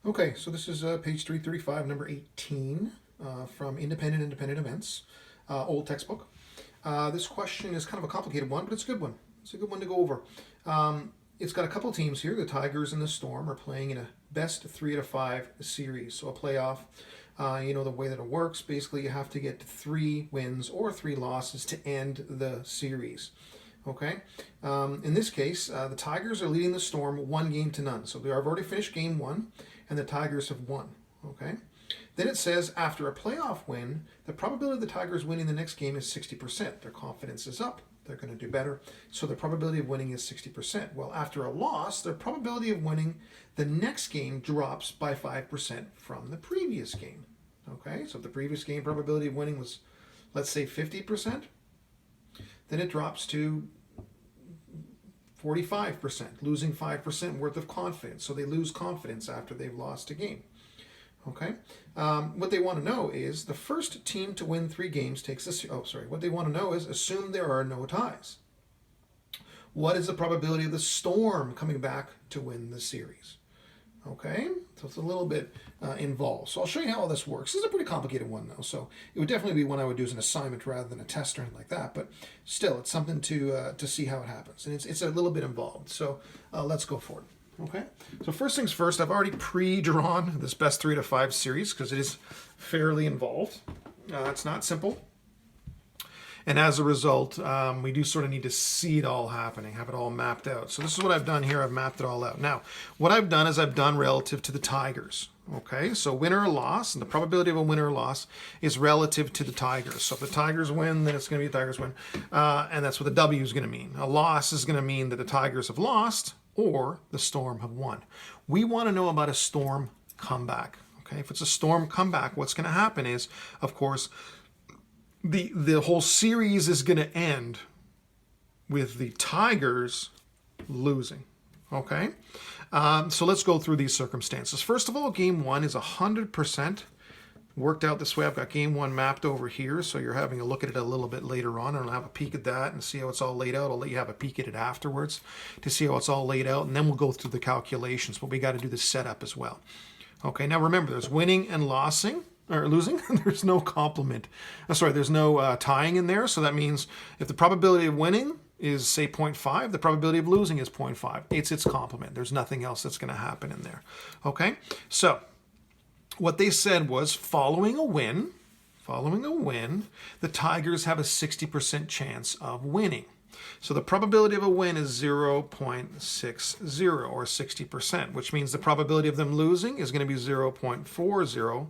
Okay, so this is page 335, number 18 from Independent Events, old textbook. This question is kind of a complicated one, but it's a good one. It's a good one to go over. It's got a couple teams here. The Tigers and the Storm are playing in a best 3 out of 5 series, so a playoff. You know the way that it works. Basically, you have to get 3 wins or 3 losses to end the series. Okay. In this case, the Tigers are leading the Storm 1 game to none. So they have already finished game 1, and the Tigers have won. Okay. Then it says after a playoff win, the probability of the Tigers winning the next game is 60%. Their confidence is up. They're going to do better. So the probability of winning is 60%. Well, after a loss, their probability of winning the next game drops by 5% from the previous game. Okay, so if the previous game probability of winning was, let's say, 50%, then it drops to 45%, losing 5% worth of confidence. So they lose confidence after they've lost a game. Okay. What they want to know is the first team to win 3 games takes this. Oh, sorry. What they want to know is assume there are no ties. What is the probability of the Storm coming back to win the series? Okay, so it's a little bit involved. So I'll show you how all this works. This is a pretty complicated one, though, so it would definitely be one I would do as an assignment rather than a test or anything like that. But still, it's something to see how it happens, and it's a little bit involved. So let's go for it. Okay, so first things first, I've already pre-drawn this best 3 out of 5 series because it is fairly involved. It's not simple. And as a result, we do sort of need to see it all happening, have it all mapped out. So this is what I've done here. I've mapped it all out. Now, what I've done is I've done relative to the Tigers. Okay, so win or loss, and the probability of a win or loss is relative to the Tigers. So if the Tigers win, then it's going to be the Tigers win. And that's what the W is going to mean. A loss is going to mean that the Tigers have lost or the Storm have won. We want to know about a Storm comeback. Okay, if it's a Storm comeback, what's going to happen is, of course, the whole series is going to end with the Tigers losing. Okay, so let's go through these circumstances. First of all, game 1 is 100% worked out this way. I've got game 1 mapped over here, so you're having a look at it a little bit later on, and I'll have a peek at that and see how it's all laid out. I'll let you have a peek at it afterwards to see how it's all laid out, and then we'll go through the calculations, but we got to do the setup as well. Okay, now remember, there's winning and losing. Or losing, there's no complement. There's no tying in there. So that means if the probability of winning is, say, 0.5, the probability of losing is 0.5. It's its complement. There's nothing else that's going to happen in there. Okay? So what they said was following a win, the Tigers have a 60% chance of winning. So the probability of a win is 0.60 or 60%, which means the probability of them losing is going to be 0.40.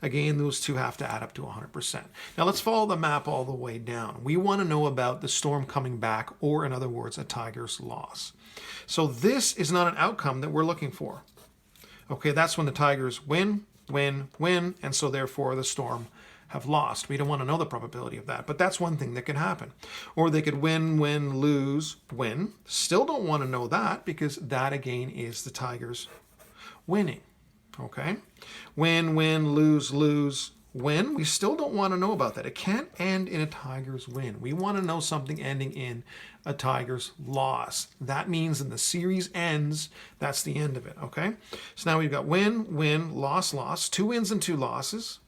Again, those two have to add up to 100%. Now let's follow the map all the way down. We want to know about the Storm coming back, or in other words, a Tigers loss. So this is not an outcome that we're looking for. Okay, that's when the Tigers win, and so therefore the Storm have lost. We don't want to know the probability of that, but that's one thing that can happen. Or they could win, lose, win. Still don't want to know that because that again is the Tigers winning. Okay, win, lose, win. We still don't want to know about that. It can't end in a Tigers win. We want to know something ending in a Tigers loss. That means when the series ends, that's the end of it. Okay, so now we've got win, loss, 2 wins and 2 losses.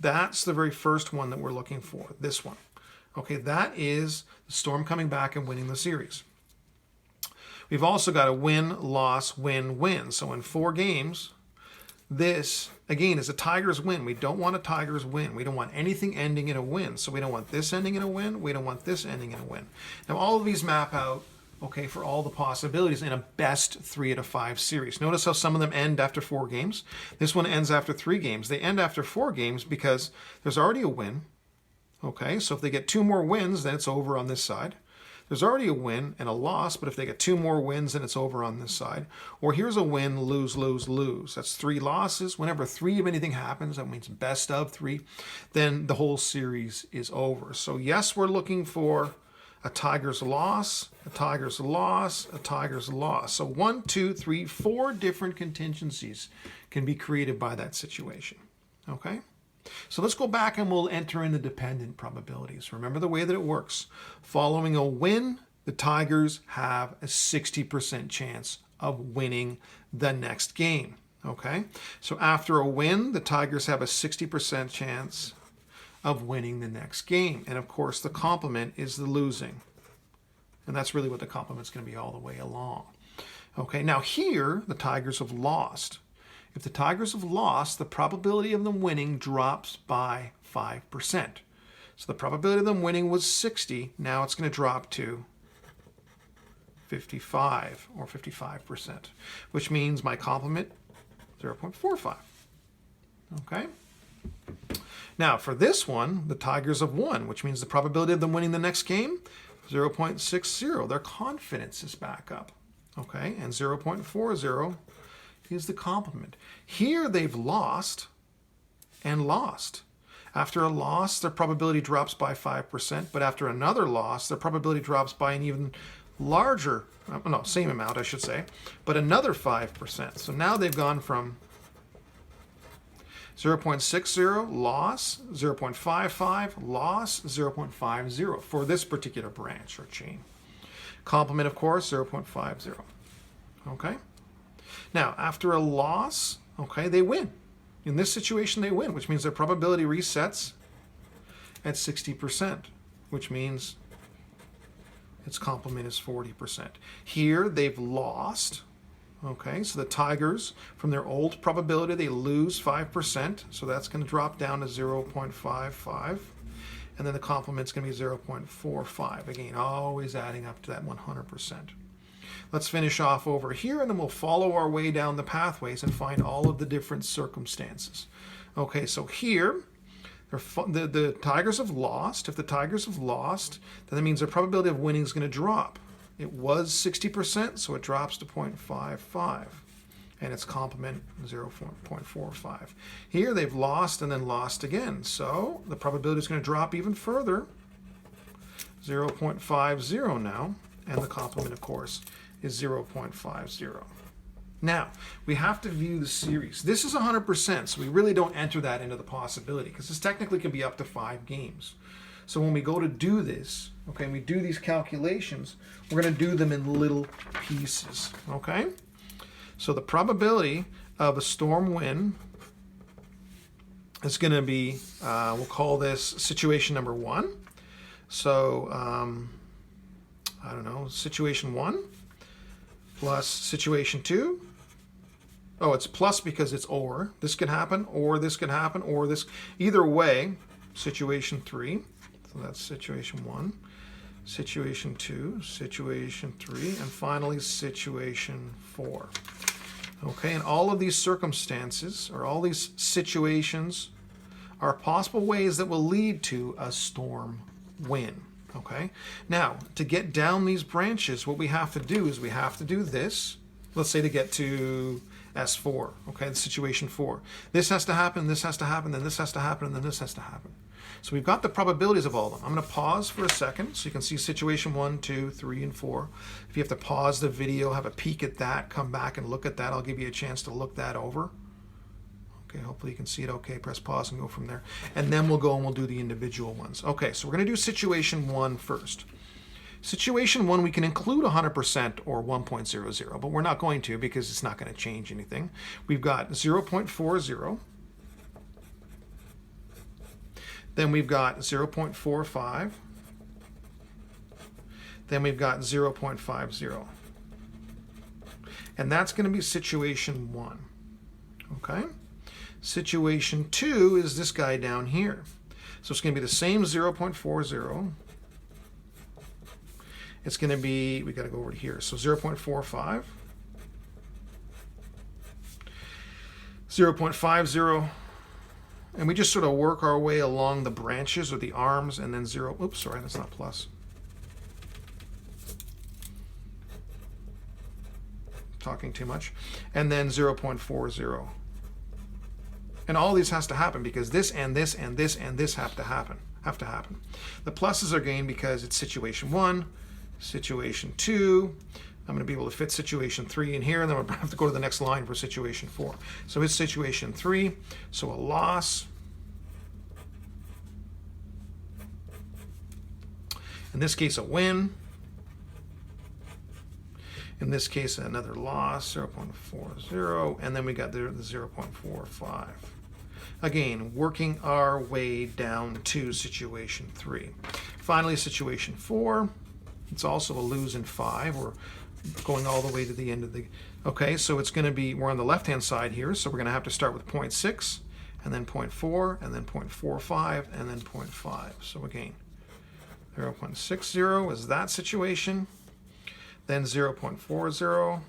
That's the very first one that we're looking for, this one. Okay, that is the Storm coming back and winning the series. We've also got a win, loss, win. So in 4 games, this, again, is a Tigers win. We don't want a Tigers win. We don't want anything ending in a win. So we don't want this ending in a win. We don't want this ending in a win. Now, all of these map out, okay, for all the possibilities in a best 3 out of 5 series. Notice how some of them end after 4 games. This one ends after 3 games. They end after 4 games because there's already a win. Okay, so if they get 2 more wins, then it's over on this side. There's already a win and a loss, but if they get 2 more wins, then it's over on this side. Or here's a win, lose. That's 3 losses. Whenever 3 of anything happens, that means best of 3, then the whole series is over. So yes, we're looking for a Tigers loss, a Tigers loss, a Tigers loss. So 1, 2, 3, 4 different contingencies can be created by that situation. Okay? So let's go back and we'll enter in the dependent probabilities. Remember the way that it works. Following a win, the Tigers have a 60% chance of winning the next game. Okay, so after a win, the Tigers have a 60% chance of winning the next game. And of course, the complement is the losing. And that's really what the complement's going to be all the way along. Okay, now here, the Tigers have lost. If the Tigers have lost, the probability of them winning drops by 5%. So the probability of them winning was 60. Now it's going to drop to 55 or 55%, which means my complement, 0.45. Okay? Now, for this one, the Tigers have won, which means the probability of them winning the next game, 0.60. Their confidence is back up. Okay? And 0.40 is the complement. Here, they've lost and lost. After a loss, their probability drops by 5%, but after another loss, their probability drops by an even larger, no, same amount, I should say, but another 5%. So now they've gone from 0.60 loss, 0.55 loss, 0.50 for this particular branch or chain. Complement, of course, 0.50. Okay? Now, after a loss, okay, they win. In this situation, they win, which means their probability resets at 60%, which means its complement is 40%. Here, they've lost. Okay, so the Tigers, from their old probability, they lose 5%. So that's going to drop down to 0.55. And then the complement's going to be 0.45. Again, always adding up to that 100%. Let's finish off over here, and then we'll follow our way down the pathways and find all of the different circumstances. Okay, so here, the Tigers have lost. If the Tigers have lost, then that means their probability of winning is going to drop. It was 60%, so it drops to 0.55. And its complement, 0.45. Here, they've lost and then lost again. So the probability is going to drop even further, 0.50 now. And the complement, of course, is 0.50. Now, we have to view the series. This is 100%, so we really don't enter that into the possibility, because this technically can be up to 5 games. So when we go to do this, okay, and we do these calculations, we're going to do them in little pieces, okay? So the probability of a storm win is going to be, we'll call this situation number 1. So, I don't know, situation 1 plus situation 2. Oh, it's plus because it's or. This could happen, or this could happen, or this. Either way, situation 3. So that's situation 1, situation 2, situation 3, and finally situation 4. Okay, and all of these circumstances, or all these situations, are possible ways that will lead to a storm win. Okay, now to get down these branches, what we have to do is we have to do this. Let's say to get to S4, okay, situation 4. This has to happen, this has to happen, then this has to happen, and then this has to happen. So we've got the probabilities of all of them. I'm going to pause for a second so you can see situation 1, 2, 3, and 4. If you have to pause the video, have a peek at that, come back and look at that. I'll give you a chance to look that over. Okay, hopefully you can see it okay. Press pause and go from there. And then we'll go and we'll do the individual ones. Okay, so we're going to do situation 1 first. Situation 1, we can include 100% or 1.00, but we're not going to because it's not going to change anything. We've got 0.40. Then we've got 0.45. Then we've got 0.50. And that's going to be situation 1. Okay? Situation 2 is this guy down here. So it's going to be the same 0.40. It's going to be, we got to go over to here. So 0.45. 0.50. And we just sort of work our way along the branches or the arms, and then 0. Oops, sorry, that's not plus. Talking too much. And then 0.40. And all these has to happen because this and this and this and this have to happen. The pluses are gained because it's situation 1, situation 2. I'm going to be able to fit situation 3 in here, and then we'll have to go to the next line for situation 4. So it's situation 3, so a loss. In this case, a win. In this case, another loss, 0.40, and then we got the 0.45. Again, working our way down to situation 3. Finally, situation 4, it's also a lose in 5. We're going all the way to the end of the... Okay, so it's going to be, we're on the left-hand side here, so we're going to have to start with 0.6, and then 0.4, and then 0.45, and then 0.5. So again, 0.60 is that situation, then 0.40,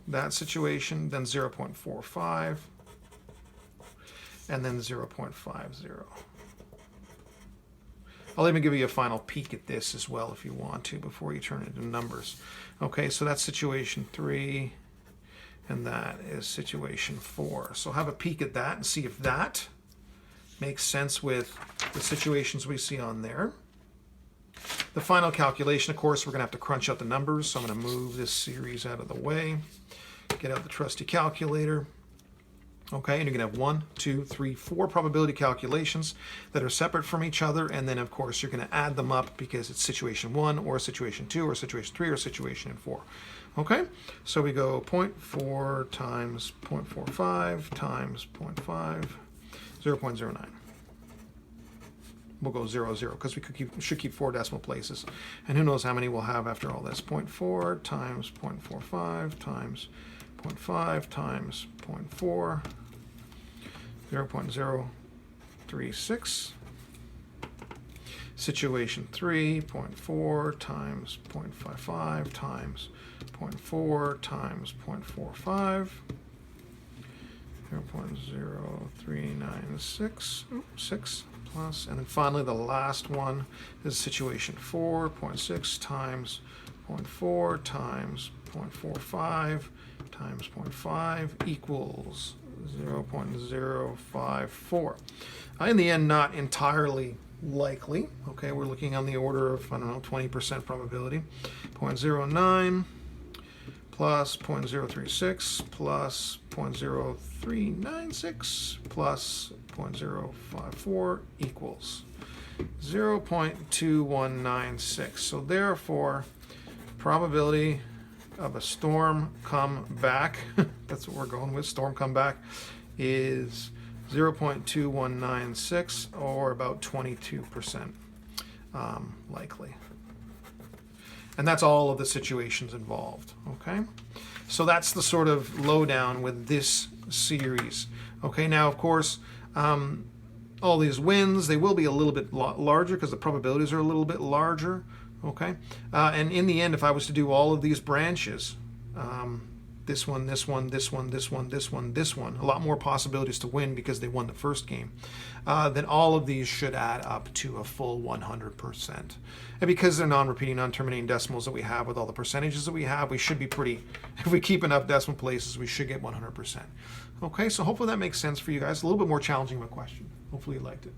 that situation, then 0.45, and then 0.50. I'll even give you a final peek at this as well if you want to before you turn it into numbers. Okay, so that's situation 3, and that is situation 4. So have a peek at that and see if that makes sense with the situations we see on there. The final calculation, of course, we're going to have to crunch out the numbers, so I'm going to move this series out of the way, get out the trusty calculator. Okay, and you're going to have 1, 2, 3, 4 probability calculations that are separate from each other, and then of course you're going to add them up because it's situation 1 or situation 2 or situation 3 or situation 4. Okay, so we go 0.4 times 0.45 times 0.5, 0.09. We'll go 0, 0 because we should keep 4 decimal places, and who knows how many we'll have after all this. 0.4 times 0.45 times 0.5 times 0.4, 0.036. Situation 3, 0.4 times 0.55 times 0.4 times 0.45, 0.0396, 6 plus, and then finally the last one is situation 4, 0.6 times 0.4 times 0.45 times 0.5 equals 0.054. In the end, not entirely likely. Okay, we're looking on the order of, I don't know, 20% probability. 0.09 plus 0.036 plus 0.0396 plus 0.054 equals 0.2196. So therefore, probability of a storm come back, that's what we're going with, storm come back, is 0.2196, or about 22% likely. And that's all of the situations involved, okay? So that's the sort of lowdown with this series. Okay, now of course, all these wins, they will be a little bit larger because the probabilities are a little bit larger. Okay, and in the end, if I was to do all of these branches, this one, this one, this one, this one, this one, this one, a lot more possibilities to win because they won the first game, then all of these should add up to a full 100%. And because they're non-repeating, non-terminating decimals that we have with all the percentages that we have, we should be pretty, if we keep enough decimal places, we should get 100%. Okay, so hopefully that makes sense for you guys. A little bit more challenging of a question. Hopefully you liked it.